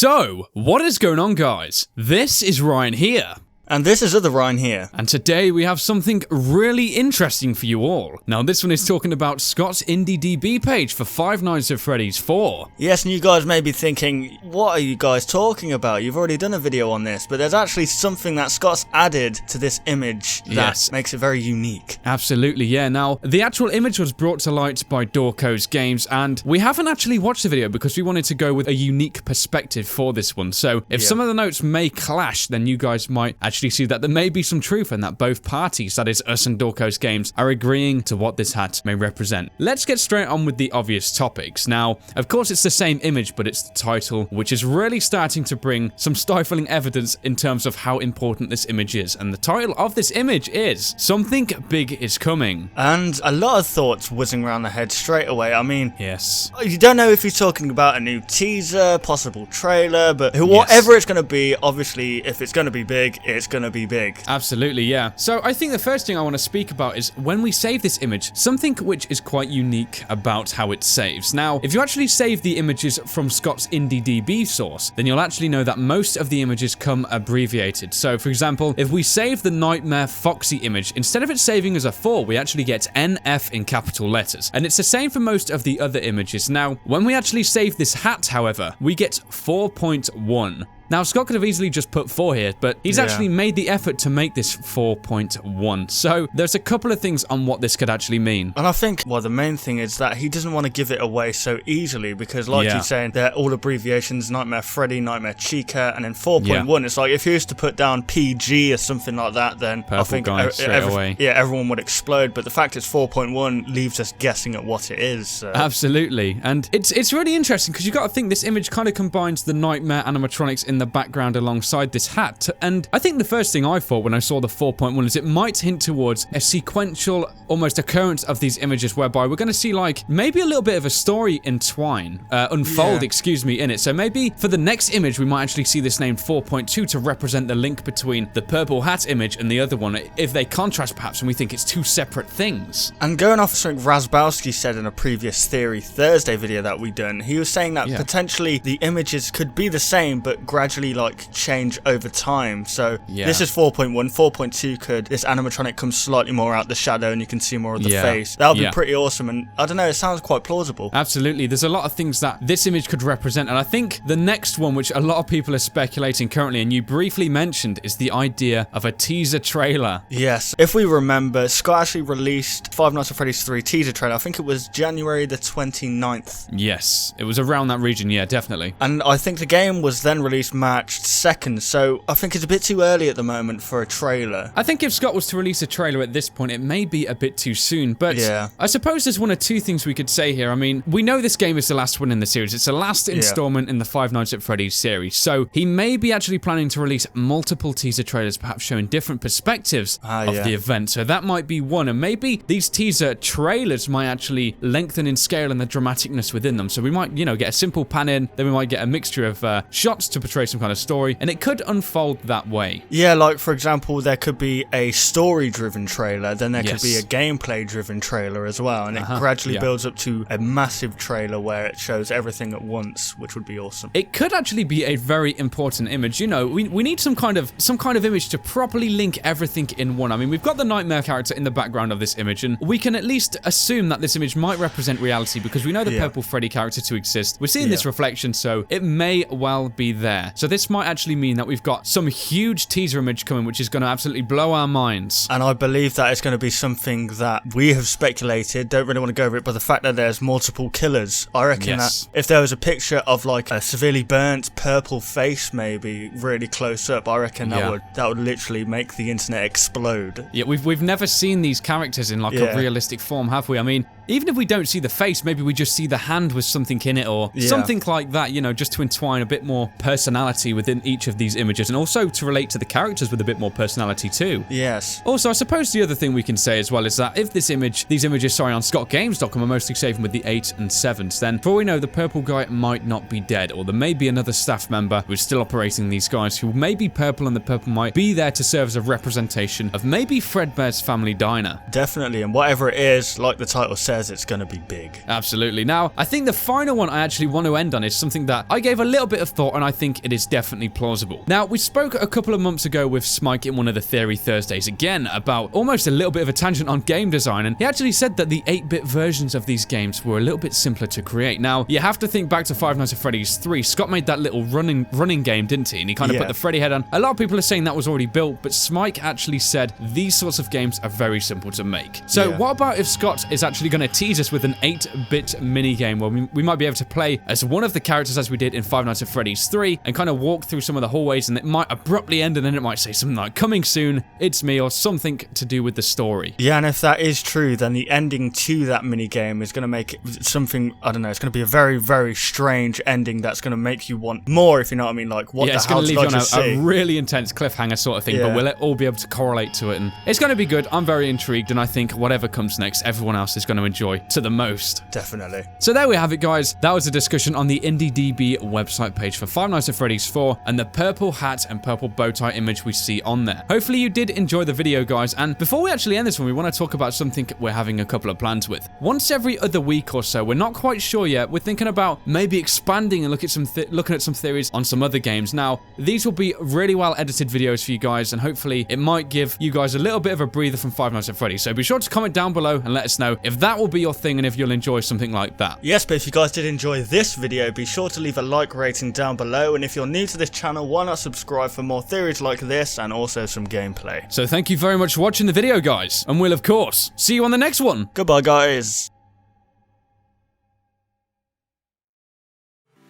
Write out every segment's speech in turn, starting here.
So, what is going on, guys? This is Ryan here. And this is other Ryan here. And today we have something really interesting for you all. Now this one is talking about Scott's IndieDB page for Five Nights at Freddy's 4. Yes, and you guys may be thinking, what are you guys talking about? You've already done a video on this, but there's actually something that Scott's added to this image that makes it very unique. Absolutely, yeah. Now, the actual image was brought to light by Dorco's Games, and we haven't actually watched the video because we wanted to go with a unique perspective for this one. So if some of the notes may clash, then you guys might actually see that there may be some truth and that both parties, that is us and Dorco's Games, are agreeing to what this hat may represent. Let's get straight on with the obvious topics. Now, of course it's the same image, but it's the title, which is really starting to bring some stifling evidence in terms of how important this image is. And the title of this image is Something Big is Coming. And a lot of thoughts whizzing around the head straight away. I mean, yes, you don't know if he's talking about a new teaser, possible trailer, but whatever it's going to be, obviously, if it's going to be big, it's going to be big. Absolutely, yeah. So I think the first thing I want to speak about is when we save this image, something which is quite unique about how it saves. Now, if you actually save the images from Scott's IndieDB source, then you'll actually know that most of the images come abbreviated. So, for example, if we save the Nightmare Foxy image, instead of it saving as a 4, we actually get NF in capital letters. And it's the same for most of the other images. Now, when we actually save this hat, however, we get 4.1. Now, Scott could have easily just put 4 here, but he's actually made the effort to make this 4.1. So there's a couple of things on what this could actually mean. And I think, well, the main thing is that he doesn't want to give it away so easily because, like you're saying, they're all abbreviations, Nightmare Freddy, Nightmare Chica, and then 4.1. It's like if he was to put down PG or something like that, then I think everyone would explode. But the fact it's 4.1 leaves us guessing at what it is. So. Absolutely. And it's really interesting because you've got to think this image kind of combines the Nightmare animatronics in the background alongside this hat. And I think the first thing I thought when I saw the 4.1 is it might hint towards a sequential almost occurrence of these images whereby we're going to see like maybe a little bit of a story unfold in it. So maybe for the next image we might actually see this named 4.2 to represent the link between the purple hat image and the other one, if they contrast perhaps and we think it's two separate things. And going off of something Razbowski said in a previous Theory Thursday video that we done, he was saying that potentially the images could be the same but gradually like change over time. So this is 4.1. 4.2 could this animatronic come slightly more out the shadow and you can see more of the face. That would be pretty awesome, and I don't know, it sounds quite plausible. Absolutely. There's a lot of things that this image could represent, and I think the next one, which a lot of people are speculating currently, and you briefly mentioned, is the idea of a teaser trailer. Yes. If we remember, Scott actually released Five Nights at Freddy's 3 teaser trailer. I think it was January the 29th. Yes. It was around that region, yeah, definitely. And I think the game was then released March 2nd, so I think it's a bit too early at the moment for a trailer. I think if Scott was to release a trailer at this point, it may be a bit too soon, but I suppose there's one or two things we could say here. I mean, we know this game is the last one in the series. It's the last installment in the Five Nights at Freddy's series, so he may be actually planning to release multiple teaser trailers, perhaps showing different perspectives of the event, so that might be one, and maybe these teaser trailers might actually lengthen in scale and the dramaticness within them, so we might, get a simple pan in, then we might get a mixture of shots to portray some kind of story, and it could unfold that way. Yeah, like for example, there could be a story-driven trailer, then there could be a gameplay-driven trailer as well, and it gradually builds up to a massive trailer where it shows everything at once, which would be awesome. It could actually be a very important image. We need some kind of image to properly link everything in one. I mean, we've got the Nightmare character in the background of this image, and we can at least assume that this image might represent reality because we know the purple Freddy character to exist. We're seeing this reflection, so it may well be there. So this might actually mean that we've got some huge teaser image coming, which is going to absolutely blow our minds. And I believe that it's going to be something that we have speculated, don't really want to go over it, but the fact that there's multiple killers, I reckon that if there was a picture of like a severely burnt purple face maybe really close up, I reckon that would literally make the internet explode. Yeah, we've never seen these characters in like a realistic form, have we? I mean, even if we don't see the face, maybe we just see the hand with something in it or something like that, just to entwine a bit more personality within each of these images and also to relate to the characters with a bit more personality too. Yes. Also, I suppose the other thing we can say as well is that if these images on ScottGames.com are mostly saving with the 8 and 7s, then for all we know, the purple guy might not be dead, or there may be another staff member who's still operating these guys who may be purple, and the purple might be there to serve as a representation of maybe Fredbear's family diner. Definitely, and whatever it is, like the title says, says it's going to be big. Absolutely. Now, I think the final one I actually want to end on is something that I gave a little bit of thought, and I think it is definitely plausible. Now, we spoke a couple of months ago with Smike in one of the Theory Thursdays again about almost a little bit of a tangent on game design, and he actually said that the 8-bit versions of these games were a little bit simpler to create. Now, you have to think back to Five Nights at Freddy's 3. Scott made that little running game, didn't he? And he kind of put the Freddy head on. A lot of people are saying that was already built, but Smike actually said these sorts of games are very simple to make. So what about if Scott is actually going to tease us with an 8-bit minigame where we might be able to play as one of the characters as we did in Five Nights at Freddy's 3 and kind of walk through some of the hallways, and it might abruptly end and then it might say something like coming soon, it's me, or something to do with the story. Yeah, and if that is true, then the ending to that minigame is going to make it something, I don't know, it's going to be a very, very strange ending that's going to make you want more, if you know what I mean. Like, what the hell did I just see? It's going to leave you on a really intense cliffhanger sort of thing, but will it all be able to correlate to it? And it's going to be good. I'm very intrigued, and I think whatever comes next, everyone else is going to enjoy to the most. Definitely. So there we have it, guys. That was a discussion on the IndieDB website page for Five Nights at Freddy's 4 and the purple hat and purple bow tie image we see on there. Hopefully you did enjoy the video, guys, and before we actually end this one, we want to talk about something we're having a couple of plans with. Once every other week or so, we're not quite sure yet, we're thinking about maybe expanding and looking at some theories on some other games. Now, these will be really well edited videos for you guys, and hopefully it might give you guys a little bit of a breather from Five Nights at Freddy's. So be sure to comment down below and let us know if that will be your thing and if you'll enjoy something like that. Yes, but if you guys did enjoy this video, be sure to leave a like rating down below, and if you're new to this channel, why not subscribe for more theories like this and also some gameplay. So thank you very much for watching the video, guys, and we'll of course see you on the next one. Goodbye, guys.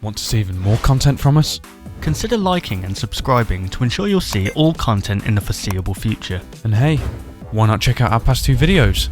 Want to see even more content from us? Consider liking and subscribing to ensure you'll see all content in the foreseeable future. And hey, why not check out our past 2 videos?